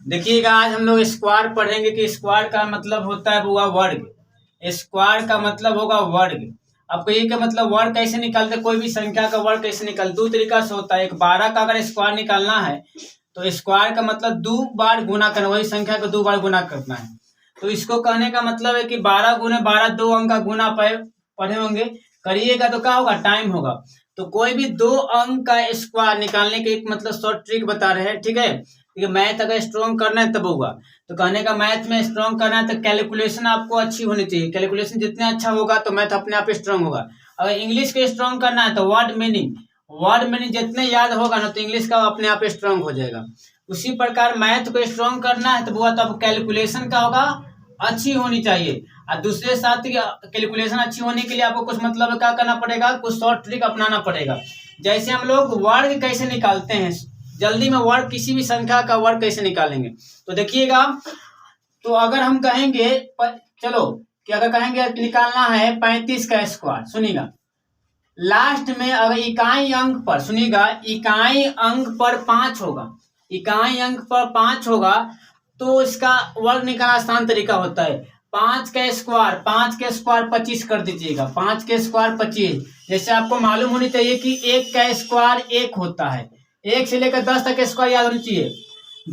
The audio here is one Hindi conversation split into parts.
देखिएगा आज हम लोग स्क्वायर पढ़ेंगे कि स्क्वायर का मतलब होता है बुआ वर्ग। स्क्वायर का मतलब होगा वर्ग। अब कहिए का मतलब वर्ग कैसे निकालते, कोई भी संख्या का वर्ग कैसे निकाल, दो तरीका से होता है। एक 12 का अगर स्क्वायर निकालना है तो स्क्वायर का मतलब 2 बार गुना करना, वही संख्या को 2 बार गुना करना है। तो इसको कहने का मतलब है कि 12 गुने 12 2 अंक का गुना पढ़े होंगे, करिएगा तो क्या होगा, टाइम होगा। तो कोई भी 2 अंक का स्क्वायर निकालने के एक मतलब शॉर्ट ट्रिक बता रहे हैं, ठीक है। मैथ अगर स्ट्रॉन्ग करना है तब होगा। तो कहने का मैथ में स्ट्रॉन्ग करना है तो कैलकुलेशन आपको अच्छी होनी चाहिए। कैलकुलेशन जितना अच्छा होगा तो मैथ अपने आप स्ट्रॉन्ग होगा। अगर इंग्लिश को स्ट्रॉन्ग करना है तो वर्ड मीनिंग जितने याद होगा ना तो इंग्लिश का अपने आप स्ट्रॉन्ग हो जाएगा। उसी प्रकार मैथ को स्ट्रॉन्ग करना है तो वो तो अब कैलकुलेशन का होगा अच्छी होनी चाहिए। और दूसरे साथ कैलकुलेशन अच्छी होने के लिए आपको कुछ मतलब क्या करना पड़ेगा, कुछ शॉर्ट ट्रिक अपनाना पड़ेगा। जैसे हम लोग वर्ग कैसे निकालते हैं, जल्दी में वर्ग, किसी भी संख्या का वर्ग कैसे निकालेंगे तो देखिएगा। तो अगर हम कहेंगे चलो कि अगर कहेंगे निकालना है 35 का स्क्वायर, सुनिएगा लास्ट में अगर इकाई अंक पर, सुनिएगा इकाई अंक पर 5 होगा, इकाई अंक पर 5 होगा तो इसका वर्ग निकालना आसान तरीका होता है। 5 का स्क्वायर 25 कर दीजिएगा। 5 के स्क्वायर 25, जैसे आपको मालूम होनी चाहिए कि 1 का स्क्वायर 1 होता है, 1 से लेकर 10 तक स्क्वायर याद होनी चाहिए।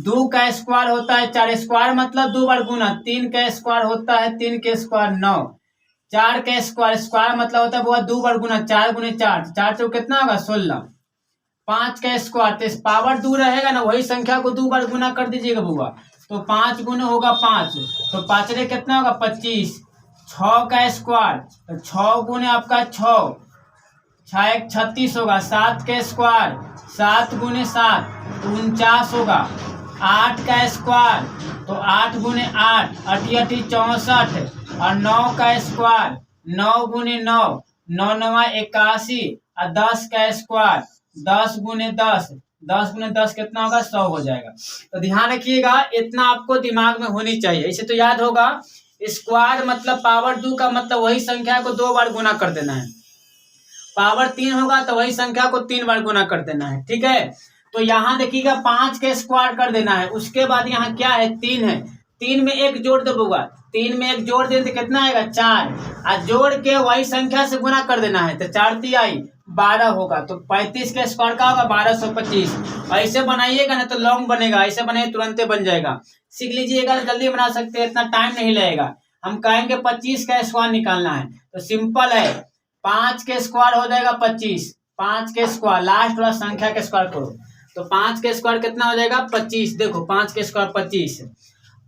2 का स्क्वायर होता है 4, स्क्वायर मतलब 2 बार गुना। 3 का स्क्वायर होता है 3 के स्क्वायर 9। 4 का स्क्वायर मतलब होता है वो 2 बार गुना, 4 गुने 4, 4 चौक कितना होगा 16। 5 का स्क्वायर तो पावर 2 रहेगा ना, वही संख्या को 2 बार गुना कर दीजिएगा बुआ। तो 5 गुने होगा 5, तो 5 रे कितना होगा 25। 6 का स्क्वायर तो 6 गुने आपका 6, 6 1 36 होगा। 7 के स्क्वायर 7 गुने 7 49 होगा। 8 का स्क्वायर तो 8 गुने 8 88 64। और 9 का स्क्वायर 9 गुने 9 9 9 81। और 10 का स्क्वायर 10 गुने 10 10 गुने 10 कितना होगा 100 हो जाएगा। तो ध्यान रखिएगा, इतना आपको दिमाग में होनी चाहिए, इसे तो याद होगा। स्क्वायर मतलब पावर 2 का मतलब वही संख्या को 2 बार गुना कर देना है। पावर 3 होगा तो वही संख्या को 3 बार गुना कर देना है, ठीक है। तो यहाँ देखिएगा 5 के स्क्वायर कर देना है, उसके बाद यहाँ क्या है 3 है, 3 में 1 जोड़ दूंगा, 3 में 1 जोड़ दें तो कितना आएगा 4, और जोड़ के वही संख्या से गुना कर देना है तो 4 3 12 होगा। तो 35 का स्क्वायर का होगा 1225। ऐसे बनाइएगा ना तो लॉन्ग बनेगा, ऐसे बनाइए तुरंत बन जाएगा। सीख लीजिएगा, जल्दी बना सकते हैं, इतना टाइम नहीं लगेगा। हम कहेंगे 25 का स्क्वायर निकालना है तो सिंपल है, 5 के स्क्वायर हो जाएगा 25। 5 के स्क्वायर लास्ट वाला संख्या के स्क्वायर करो तो 5 के स्क्वायर कितना हो जाएगा 25। देखो 5 के स्क्वायर 25,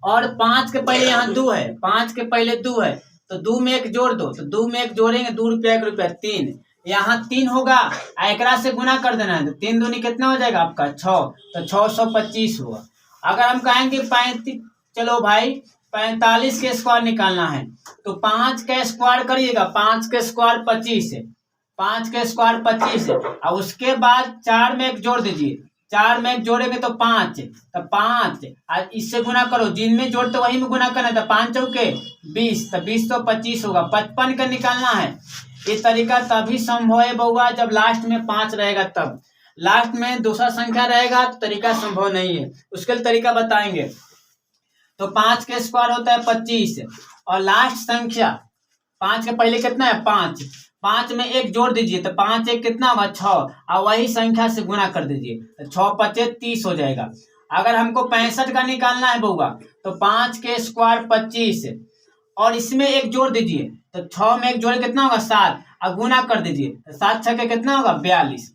और 5 के पहले यहाँ 2 है, 5 के पहले 2 है तो 2 में 1 जोड़ दो, तो 2 में 1 जोड़ेंगे 2 रुपया 1 रुपया 3, यहाँ 3 होगा, एकरा से गुना कर देना है तो 3 दूनी कितना हो जाएगा आपका 6, तो 625 होगा। अगर हम कहेंगे 35, चलो भाई 45 के स्क्वायर निकालना है तो 5 का स्क्वायर करिएगा, 5 के स्क्वायर 25 है, 5 के स्क्वायर 25 है, और उसके बाद 4 में 1 जोड़ दीजिए, 4 में 1 जोड़ेंगे तो 5, तो 5 और इससे गुना करो, जिनमें जोड़ते वही में गुना करना है तो 5 चौके 20, तो 20 तो 25 होगा। 55 का निकालना है, ये तरीका तभी संभव है बउआ जब लास्ट में 5 रहेगा, तब लास्ट में दूसरा संख्या रहेगा तो तरीका संभव नहीं है, उसके लिए तरीका बताएंगे। तो 5 के स्क्वायर होता है 25, और लास्ट संख्या 5 के पहले कितना है 5, 5 में 1 जोड़ दीजिए तो 5 1 कितना होगा 6, और वही संख्या से गुना कर दीजिए तो 6 5 30 हो जाएगा। अगर हमको 65 का निकालना है बउआ तो 5 के स्क्वायर 25 और इसमें 1 जोड़ दीजिए तो 6 में 1 जोड़े कितना होगा 7, और गुना कर दीजिए तो 7 6 के कितना होगा 42।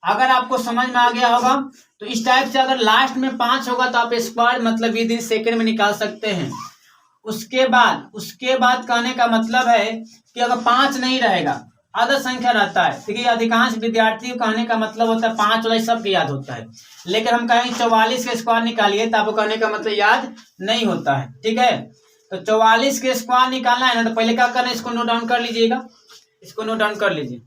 अगर आपको समझ में आ गया होगा तो इस टाइप से अगर लास्ट में 5 होगा तो आप स्क्वायर मतलब विद इन सेकेंड में निकाल सकते हैं। उसके बाद कहने का मतलब है कि अगर 5 नहीं रहेगा, अदर संख्या रहता है, देखिए अधिकांश विद्यार्थी को कहने का मतलब होता है 5 वाला सबके याद होता है, लेकिन हम कहेंगे 44 के स्क्वायर निकालिए तो आपको कहने का मतलब याद नहीं होता है, ठीक है। तो 44 के स्क्वायर निकालना है ना तो पहले क्या करना है, इसको नोट डाउन कर लीजिएगा, इसको नोट डाउन कर लीजिए।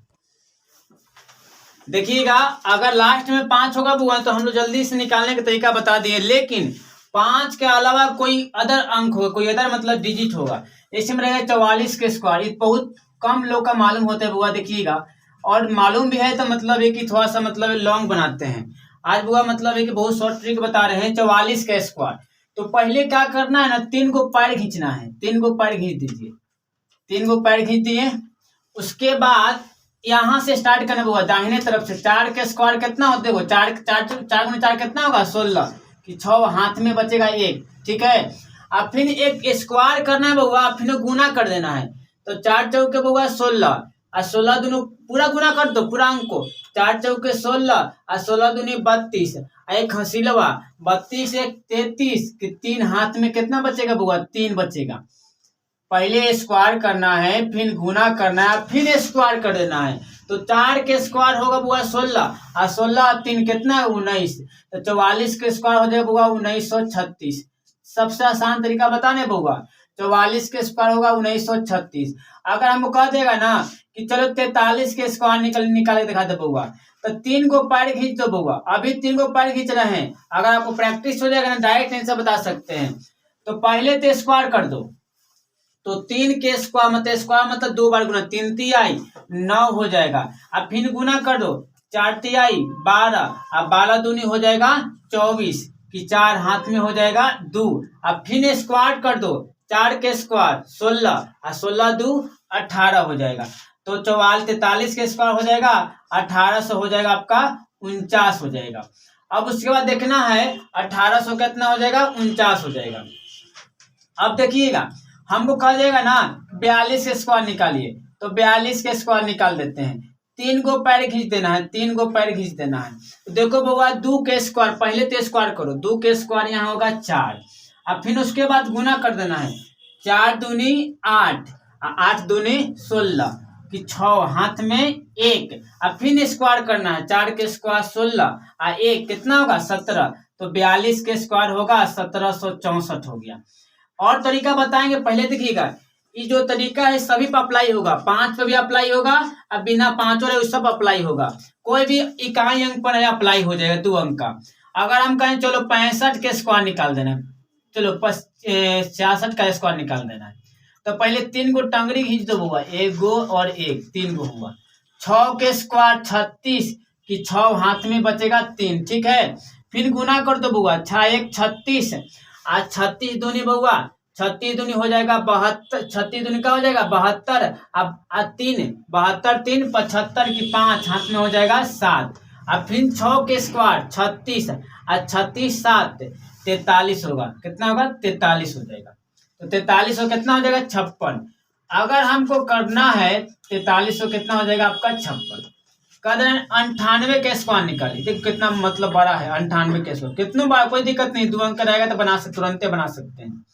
देखिएगा अगर लास्ट में 5 होगा बुआ तो हम लोग जल्दी से निकालने का तरीका बता दिए, लेकिन 5 के अलावा कोई अदर अंक होगा, कोई अदर मतलब डिजिट होगा, इसमें रहेगा 44 के स्क्वायर। ये बहुत कम लोग का मालूम होता है बुआ, देखिएगा, और मालूम भी है तो मतलब है कि थोड़ा सा मतलब लॉन्ग बनाते हैं। आज बुआ मतलब है कि बहुत शॉर्ट ट्रिक बता रहे हैं 44 का स्क्वायर। तो पहले क्या करना है ना, 3 को पैर खींचना है, 3 को पैर खींच दीजिए, 3 को पैर खींच दिए। उसके बाद यहाँ से स्टार्ट करना होगा दाहिने तरफ से। 4 के स्क्वायर कितना होते हो, 4 गुना 4 कितना होगा 16 कि 6 हाथ में बचेगा 1, ठीक है। अब फिर एक स्क्वायर करना है बउआ, फिर गुना कर देना है। तो 4 चौके बउआ 16 और 16 दोनों पूरा गुना कर दो, पूरा अंक को। 4 चौके 16 और 16 दूनी 32, एक हसीलवा 32 एक 33 कि 3 हाथ में कितना बचेगा बउआ 3 बचेगा। पहले स्क्वायर करना है, फिर गुना करना है, फिर स्क्वायर कर देना है। तो 4 के स्क्वायर होगा बुआ 16 और 16 और 3 कितना है 19। तो 44 के स्क्वायर हो जाएगा बुआ 1936। सबसे आसान तरीका बताने बुआ, 44 के स्क्वायर होगा 1936। अगर हमको कह देगा ना कि चलो 43 के स्क्वायर निकाल दिखा दे बुआ, तो 3 को पैर खींच दो बुआ। अभी 3 को पैर खींच रहे हैं, अगर आपको प्रैक्टिस हो जाएगा ना डायरेक्ट आंसर बता सकते हैं। तो पहले तो स्क्वायर कर दो, तो 3 के स्क्वायर मतलब 2 बार गुना, 3 तिहाई 9 हो जाएगा। अब फिर गुना कर दो, 4 तिहाई 12, अब 12 दूनी हो जाएगा 24 कि 4 हाथ में हो जाएगा 2। अब फिर स्क्वायर कर दो, 4 के स्क्वायर 16 और 16 2 18 हो जाएगा। तो 43 के स्क्वायर हो जाएगा 1800 हो जाएगा आपका 49 हो जाएगा। अब उसके बाद देखना है 1800 कितना हो जाएगा 49 हो जाएगा। अब देखिएगा हमको कह जाएगा ना 42 के स्क्वायर निकालिए, तो 42 के स्क्वायर निकाल देते हैं। 3 को पैर खींच देना है, 3 को पैर खींच देना है। तो देखो बउआ 2 के स्क्वायर, पहले तो स्क्वायर करो, 2 के स्क्वायर यहाँ होगा 4। अब फिर उसके बाद गुना कर देना है, 4 दूनी 8, 8 दूनी 16 कि 6 हाथ में 1। अब फिर स्क्वायर करना है, 4 के स्क्वायर 16 और 1 कितना होगा 17। तो 42 के स्क्वायर होगा 1764 हो गया। और तरीका बताएंगे, पहले देखिएगा ये जो तरीका है सभी पर अप्लाई होगा, 5 पे भी अप्लाई होगा, अब बिना 5 वाले सब अप्लाई होगा। कोई भी इकाई अंक पर अप्लाई हो जाएगा 2 अंक का। अगर हम कहें चलो 65 के स्क्वायर निकाल देना है, चलो 66 का स्क्वायर निकाल देना है, तो पहले 3 को टंगरी खींच दो बुआ, 1 गो और 1 3 गो हुआ। 6 के स्क्वायर 36 कि 6 हाथ में बचेगा 3, ठीक है। फिर गुना कर दो बुआ, 6 1 36 आज 36 दूनी बउआ, 36 दूनी हो जाएगा 72, 36 दूनी का हो जाएगा 72। अब 3 72 3 75 की 5 हाथ में हो जाएगा 7। अब फिर 6 के स्क्वायर 36 और 36 7 43 होगा, कितना होगा 43 हो जाएगा। तो 43 हो कितना हो जाएगा 56। अगर हमको करना है 43 हो कितना हो जाएगा आपका 56। कह रहे 98 के स्क्वायर निकालिए, देखो कितना मतलब बड़ा है 98 के स्क्वायर, कितना बड़ा कोई दिक्कत नहीं, 2 अंक का रहेगा तो बना सकते, तुरंत बना सकते हैं।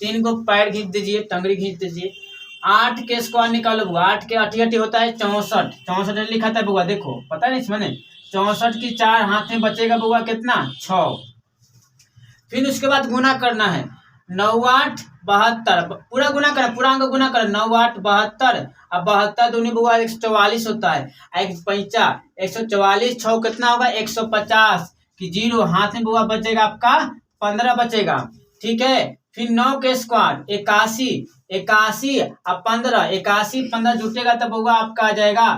3 को पैर खींच दीजिए, टंगरी खींच दीजिए। 8 के स्क्वायर निकालो बुआ, 8 के 8 होता है 64, 64 लिखा था बुआ, देखो पता नहीं मैंने 64 की 4 हाथ में बचेगा बुआ कितना 6। फिर उसके बाद गुना करना है, 9 8 72, पूरा गुना करना, पूरा अंक गुना करना, 9 8 72। अब 72 दूनी बुआ 144 होता है, 144 6 कितना होगा 150 कि 0 हाथ में बुआ बचेगा आपका 15 बचेगा, ठीक है। फिर 9 के स्क्वायर 81, 81 अब 15, 81 15 जुटेगा तो बुआ आपका आ जाएगा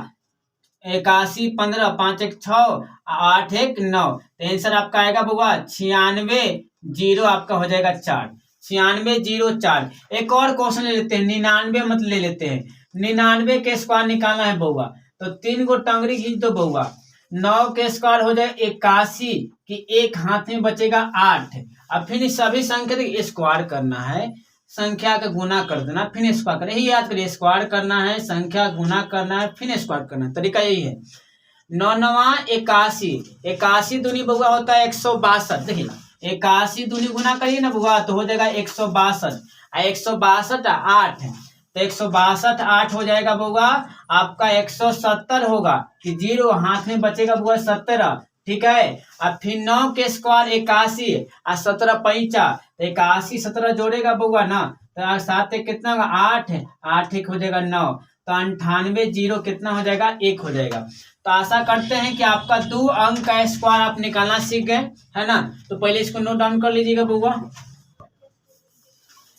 81 15 5 1 6 8 1 9। तो आंसर आपका आएगा बुआ 96 0 आपका हो जाएगा 4, 96 0 4। एक और क्वेश्चन ले लेते हैं, 99 मत ले लेते हैं, 99 के स्क्वायर निकालना है बउआ। तो 3 को टंगरी खींच दो बउआ, 9 के स्क्वायर हो जाए 81 कि 1 हाथ में बचेगा 8। अब फिर सभी संख्या स्क्वायर करना है, संख्या का गुना कर देना, फिर स्क्वायर करना, यही याद करिए, स्क्वायर करना है, संख्या गुना करना है, फिर स्क्वायर करना है, तरीका यही है। 9 9 81, 81 दूनी बउआ होता है 162, देखिए 81 दूनी गुना करिए ना बुआ तो हो जाएगा 162, 162 8, तो 162 8 हो जाएगा बुआ आपका 170 होगा कि 0 हाथ में बचेगा बुआ 17, ठीक है। अब फिर 9 के स्क्वायर 81 और 17 5, तो 81 17 जोड़ेगा बुआ ना, तो 7 1 कितना होगा 8, 8 1 हो जाएगा 9, तो 98 0 कितना हो जाएगा 1 हो जाएगा। तो आशा करते हैं कि आपका 2 अंक का स्क्वायर आप निकालना सीख गए, है ना। तो पहले इसको नोट डाउन कर लीजिएगा बुआ।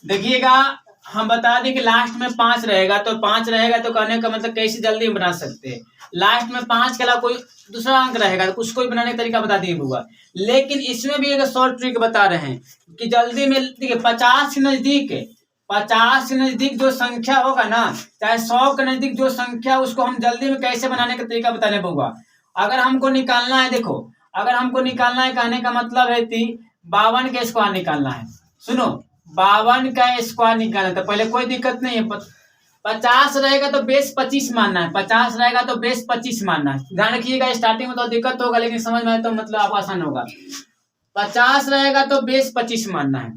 देखिएगा हम बता दें कि लास्ट में 5 रहेगा, तो 5 रहेगा तो कहने का मतलब कैसे जल्दी बना सकते हैं। लास्ट में 5 के अलावा कोई दूसरा अंक रहेगा तो उसको भी बनाने का तरीका बता दिए हुआ। लेकिन इसमें भी एक शॉर्ट ट्रिक बता रहे हैं कि जल्दी में देखिए 50 के नजदीक 50 के नजदीक जो संख्या होगा ना, चाहे 100 के नजदीक जो संख्या, उसको हम जल्दी में कैसे बनाने का तरीका बताने होगा। अगर हमको निकालना है, देखो अगर हमको निकालना है, कहने का मतलब है 52 के स्क्वायर निकालना है। सुनो, 52 का स्क्वायर निकालना है तो पहले कोई दिक्कत नहीं है। 50 रहेगा तो बेस 25 मानना है, 50 रहेगा तो बेस 25 मानना है। ध्यान रखिएगा, स्टार्टिंग में तो दिक्कत होगा लेकिन समझ में आए तो मतलब आपको आसान होगा। 50 रहेगा तो बेस 25 मानना है।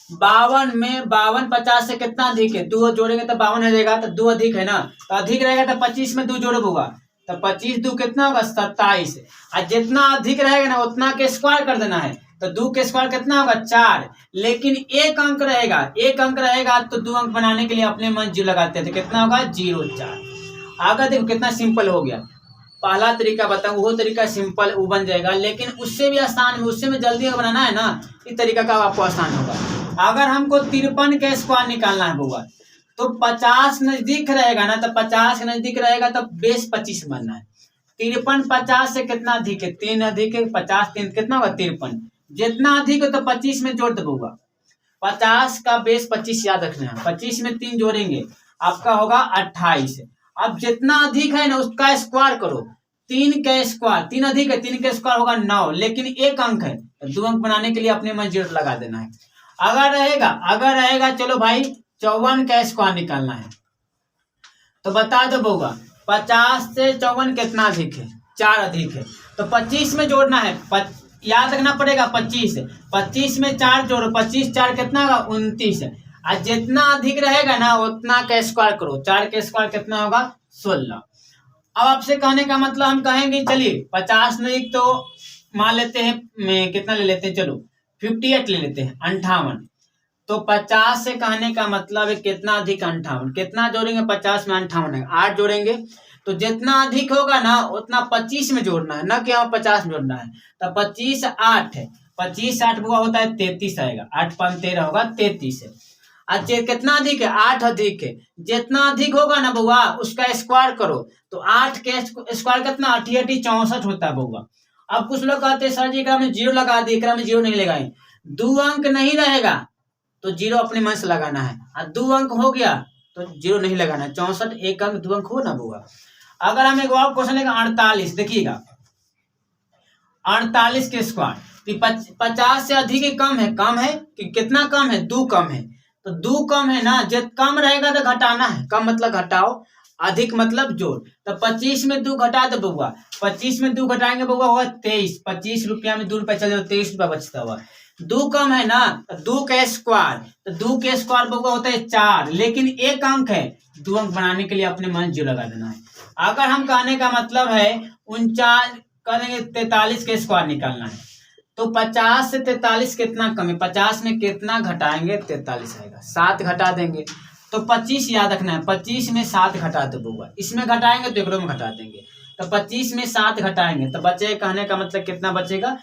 52 में 52 50 से कितना अधिक है, 2 जोड़ेंगे तो 52 हो जाएगा, तो 2 अधिक है ना, तो अधिक रहेगा तो 25 में 2 जोड़ोगे तो 25 2 कितना होगा 27। और जितना अधिक रहेगा ना उतना के स्क्वायर कर देना है, तो 2 के स्क्वायर कितना होगा 4। लेकिन एक अंक रहेगा तो 2 अंक बनाने के लिए अपने मन 0 लगाते हैं, तो कितना होगा 0 4। आगे देखो कितना सिंपल हो गया। पहला तरीका बताऊं, वो तरीका सिंपल वो बन जाएगा, लेकिन उससे भी आसान, उससे में जल्दी बनाना है ना, इस तरीका का आपको आसान होगा। अगर हमको 53 के स्क्वायर निकालना है बुआ, तो 50 नजदीक रहेगा ना, तो 50 के नजदीक रहेगा तो बेस 25 बनना है। 53 50 से कितना अधिक है, 3 अधिक है, 50 3 कितना होगा 53। जितना अधिक हो तो 25 में जोड़ दूंगा। 50 का बेस 25 याद रखना है, 25 में 3 जोड़ेंगे आपका होगा 28। अब जितना अधिक है ना उसका स्क्वायर करो, 3 का स्क्वायर, 3 अधिक है, 3 का स्क्वायर होगा 9, लेकिन एक अंक है, 2 अंक बनाने के लिए अपने में 0 लगा देना है। अगर रहेगा चलो भाई 54 का स्क्वायर निकालना है, तो बता दो बउआ 50 से 54 कितना अधिक है, 4 अधिक है, तो 25 में जोड़ना है। याद रखना पड़ेगा 25 में 4 जोड़ो, 25 4 कितना होगा 29। और जितना अधिक रहेगा ना उतना का स्क्वायर करो, 4 का स्क्वायर कितना होगा 16। अब आपसे कहने का मतलब हम कहेंगे चलिए 50 में एक तो मान लेते हैं, मैं कितना ले लेते हैं, चलो 58 ले लेते हैं, 58। तो 50 से कहने का मतलब है कितना अधिक 58, कितना जोड़ेंगे 50 में 58 है 8 जोड़ेंगे, तो जितना अधिक होगा ना उतना 25 में जोड़ना है, ना कि हमें 50 में जोड़ना है। तो 25 8 है, 25 8 बुआ होता है 33 आएगा, 8 5 13 होगा 33 है। अच्छा कितना अधिक है 8 अधिक है, जितना अधिक होगा ना बुआ उसका स्क्वायर करो, तो 8 के स्क्वायर कितना 8 64 होता है बुआ। अब कुछ लोग कहते हैं सर जी एकरा में 0 लगा दी, एकरा में 0 नहीं लगाए, 2 अंक नहीं रहेगा तो 0 अपने मन से लगाना है, और 2 अंक हो गया तो 0 नहीं लगाना है। 64 एक अंक 2 अंक हो ना बुआ। अगर हम एक और क्वेश्चन लेगा 48, देखिएगा 48 के स्क्वायर, 50 से अधिक कम है कि कितना कम है 2 कम है, तो 2 कम है ना, जब कम रहेगा तो घटाना है, कम मतलब घटाओ, अधिक मतलब जोड़। तो 25 में 2 घटा दो बउआ, 25 में 2 घटाएंगे बउआ होगा 23, 25 रुपया में 2 रुपया चले जाओ 23 रुपया बचता हुआ। 2 कम है ना, तो 2 का स्क्वायर, तो 2 के स्क्वायर बउआ होता है 4, लेकिन एक अंक है, 2 अंक बनाने के लिए अपने मन 0 लगा देना है। अगर हम कहने का मतलब है 49 करेंगे 43 के स्क्वायर निकालना है, तो 50 से 43 कितना कम है, 50 में कितना घटाएंगे 43 आएगा, 7 घटा देंगे, तो 25 याद रखना है, 25 में 7 घटा दो बउआ, इसमें घटाएंगे तो एकड़ों में घटा देंगे, तो 25 में 7 घटाएंगे तो बचेगा, कहने का मतलब कितना बचेगा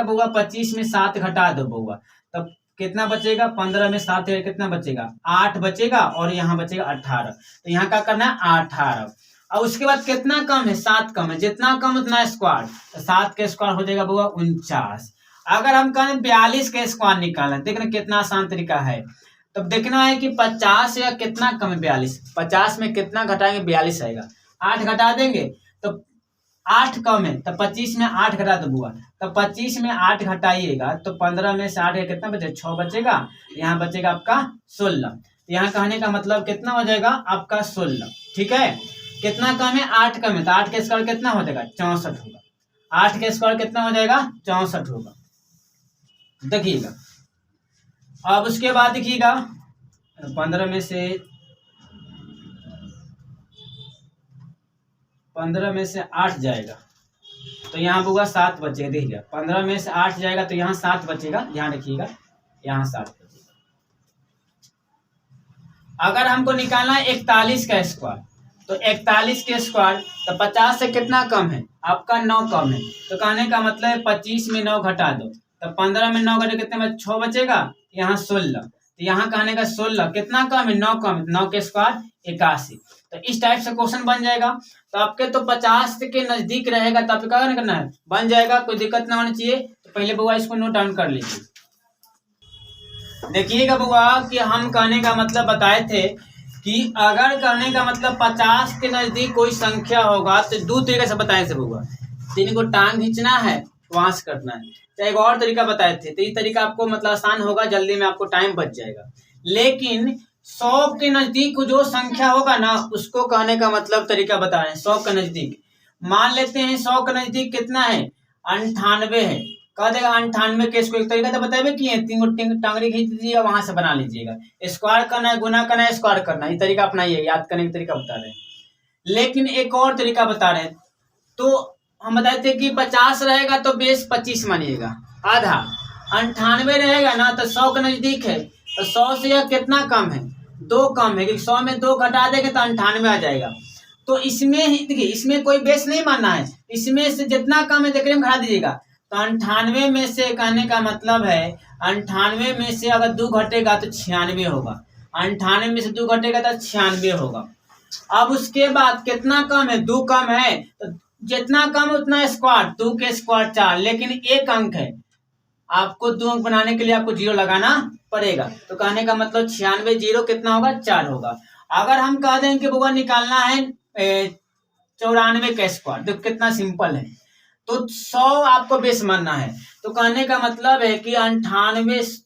बउआ 25 में 7 घटा दो बउआ, तब कितना बचेगा 15 में 7 कितना बचेगा 8 बचेगा, और यहाँ बचेगा 18, तो यहाँ क्या करना है 18। और उसके बाद कितना कम है 7 कम है, जितना कम उतना स्क्वायर, तो 7 के स्क्वायर हो जाएगा बउआ 49। अगर हम कहें 42 के स्क्वायर निकालना, देखना कितना आसान तरीका है। तब देखना है कि 50 या कितना कम है 42, 50 में कितना घटाएंगे 42 आएगा, 8 घटा देंगे तो 8 कम है, तो 25 में 8 घटा दो बुआ, तो 25 में 8 घटाइएगा तो 15 में से 8 कितना बचेगा 6 बचेगा, यहाँ बचेगा आपका 16। यहाँ कहने का मतलब कितना हो जाएगा आपका 16, ठीक है। कितना कम है 8 कम है, तो 8 के स्क्वायर कितना हो जाएगा 64 होगा, 8 के स्क्वायर कितना हो जाएगा 64 होगा, देखिएगा। अब उसके बाद देखिएगा 15 में से 8 जाएगा तो यहाँ बुआ 7 बचेगा, देखिएगा 15 में से 8 जाएगा तो यहाँ 7 बचेगा, ध्यान रखिएगा यहाँ 7 बचेगा। अगर हमको निकालना है 41 का स्क्वायर, तो 41 के स्क्वायर, तो 50 से कितना कम है आपका 9 कम है, तो कहने का मतलब 25 में 9 घटा दो, तो 15 में 9 घटे कितने में 6 बचेगा, यहाँ 16, तो यहाँ कहने का 16 कितना कम है, 9 कम है, 9 के स्क्वायर 81। तो इस टाइप से क्वेश्चन बन जाएगा। तो आपके तो 50 के नजदीक रहेगा तो आपको क्या करना है, बन जाएगा, कोई दिक्कत ना होनी चाहिए। तो पहले बुआ इसको नोट डाउन कर लीजिए। देखिएगा बुआ कि हम कहने का मतलब बताए थे कि अगर कहने का मतलब 50 के नजदीक कोई संख्या होगा तो दो तरीके से बताए थे बुआ, तीन को टांग खींचना है, वहां से करना है। तो एक और तरीका बताए थे, तो ये तरीका आपको मतलब आसान होगा, जल्दी में आपको टाइम बच जाएगा। लेकिन 100 के नजदीक जो संख्या होगा ना, उसको कहने का मतलब तरीका बता रहे हैं। 100 के नजदीक मान लेते हैं, 100 के नजदीक कितना है, 98 है। कह देगा 98 के इसको एक तरीका तो बताए किए, तीन को टांगरी खींच दीजिएगा, वहां से बना लीजिएगा। स्क्वायर करना है, गुना करना है, स्क्वायर करना है, ये तरीका अपनाइए, याद करने का तरीका बता रहे हैं। लेकिन एक और तरीका बता रहे हैं, तो हम बताए थे कि 50 रहेगा तो बेस 25 मानिएगा, आधा। 98 रहेगा ना तो 100 के नजदीक है, तो 100 से यह कितना कम है, 2 कम है, क्योंकि 100 में 2 घटा देंगे तो 98 आ जाएगा। तो इसमें ही देखिए, इसमें कोई बेस नहीं मानना है, इसमें से जितना कम है देखिए घटा दीजिएगा। तो 98 में से कहने का मतलब है, 98 में से अगर 2 घटेगा तो 96 होगा, 98 में से 2 घटेगा तो 96 होगा। अब उसके बाद कितना कम है, 2 कम है, तो जितना कम उतना स्क्वायर, 2 के स्क्वायर 4, लेकिन एक अंक है, आपको 2 अंक बनाने के लिए आपको 0 लगाना पड़ेगा। तो कहने का मतलब 96 0 कितना होगा, 4 होगा। अगर हम कह दें कि बुआ निकालना है 94 का स्क्वायर, तो कितना सिंपल है, तो 100 आपको बेस मानना है। तो कहने का मतलब है कि 98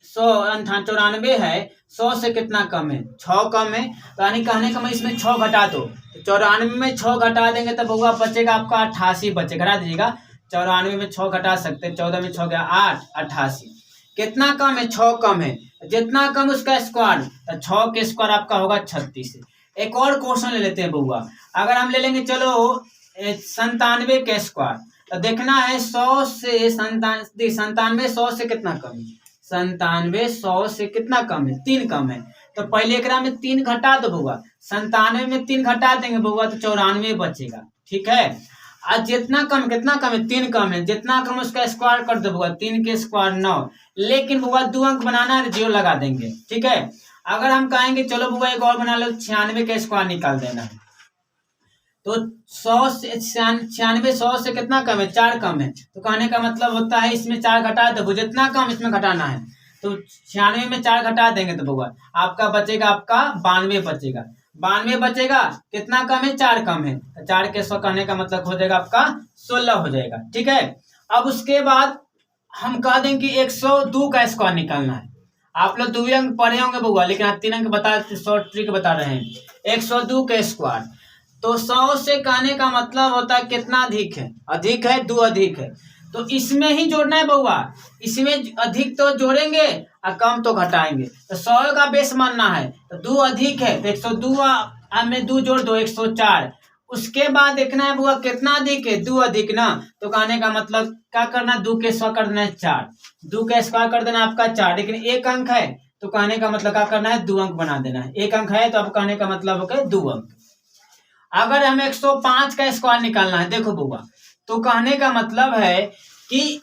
94 है, 100 से कितना कम है, 6 कम है। तो यानी कहने का मैं इसमें 6 घटा दो, तो 94 में 6 घटा देंगे तो बुआ बचेगा आपका 88 बचे, घटा दीजिएगा। 94 में 6 घटा सकते हैं, 14 में 6 गया 8, 88। कितना कम है, 6 कम है, जितना कम उसका स्क्वायर, तो 6 के स्क्वायर आपका होगा 36। एक और क्वेश्चन ले लेते हैं बुआ, अगर हम ले लेंगे चलो 97 के स्क्वायर, तो देखना है 100 से 97 100 से कितना कम है, 97 100 से कितना कम है, 3 कम है। तो पहले एक में 3 घटा दो बुआ, 97 में 3 घटा देंगे बुआ तो 94 बचेगा, ठीक है। आज जितना कम कितना कम है, 3 कम है, जितना कम उसका स्क्वायर कर दो बुआ, 3 के स्क्वायर 9, लेकिन बुआ 2 अंक बनाना है, 0 लगा देंगे, ठीक है। अगर हम कहेंगे चलो बुआ एक और बना लो, 96 का स्क्वायर निकाल देना है, तो 100 से 96 100 से कितना कम है, 4 कम है। तो कहने का मतलब होता है इसमें 4 घटा दो, जितना कम इसमें घटाना है, तो 96 में 4 घटा देंगे तो बुआ आपका बचेगा, आपका 92 बचेगा। 92 बचेगा, कितना कम है, 4 कम है, तो 4 के 100 कहने का मतलब हो जाएगा आपका 16 हो जाएगा, ठीक है। अब उसके बाद हम कह दें कि 102 का स्क्वायर निकालना है। आप लोग 2 अंक पढ़े होंगे बुआ, लेकिन आप 3 अंक बता, शॉर्ट ट्रिक बता रहे हैं। 102 का स्क्वायर, तो 100 से कहने का मतलब होता है कितना अधिक है, अधिक है, 2 अधिक है, तो इसमें ही जोड़ना है बउआ, इसमें अधिक तो जोड़ेंगे और कम तो घटाएंगे। तो 100 का बेस मानना है, तो 2 अधिक है, तो 102 में 2 जोड़ दो, 104। उसके बाद देखना है बुआ कितना अधिक है, 2 अधिक ना, तो कहने का मतलब क्या करना, 2 के स्क्वायर कर देना है 4, 2 का स्क्वायर कर देना आपका 4, लेकिन 1 अंक है तो कहने का मतलब क्या करना है, 2 अंक बना देना है। 1 अंक है तो अब कहने का मतलब हो गया 2 अंक। अगर हमें 105 का स्क्वायर निकालना है, देखो बुआ, तो कहने का मतलब है कि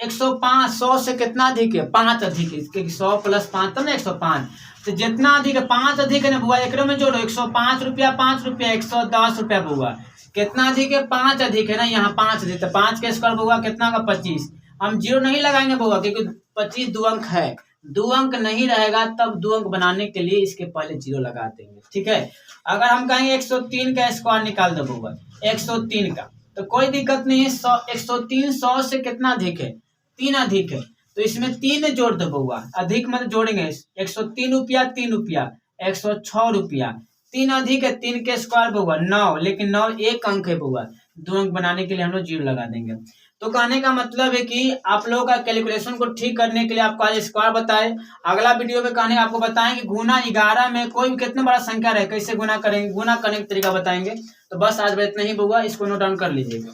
105 100 से कितना अधिक है, 5 अधिक है, क्योंकि 100 + 5 तब ना 105। तो जितना अधिक है, 5 अधिक है ना बुआ, एक में जोड़ो, 105 रुपया 5 रुपया 110 रुपया बुआ, कितना अधिक है, 5 अधिक है ना, यहाँ 5 अधिक, तो 5 के स्क्वायर बुआ कितना का 25। हम 0 नहीं लगाएंगे बुआ, क्योंकि 25 2 अंक है, 2 अंक नहीं रहेगा तब 2 अंक बनाने के लिए इसके पहले 0 लगा देंगे, ठीक है। अगर हम कहेंगे 103 का स्क्वायर निकाल दो बुआ, 103 का, तो कोई दिक्कत नहीं है। 103 100 से कितना अधिक है, 3 अधिक है, तो इसमें 3 जोड़ दो बुआ, अधिक मतलब जोड़ेंगे, 103 रुपया 3 रुपया 106 रुपया, 3 अधिक है, 3 के स्क्वायर बुआ 9, लेकिन 9 1 अंक है बुआ, 2 अंक बनाने के लिए हम लोग 0 लगा देंगे। तो कहने का मतलब है कि आप लोगों का कैलकुलेशन को ठीक करने के लिए आपको आज स्क्वायर बताए। अगला वीडियो में कहने आपको बताएंगे गुना 11 में कोई भी कितना बड़ा संख्या रहे कैसे गुना करेंगे, गुना करने का तरीका बताएंगे। तो बस आज इतना ही बुआ, इसको नोट डाउन कर लीजिएगा।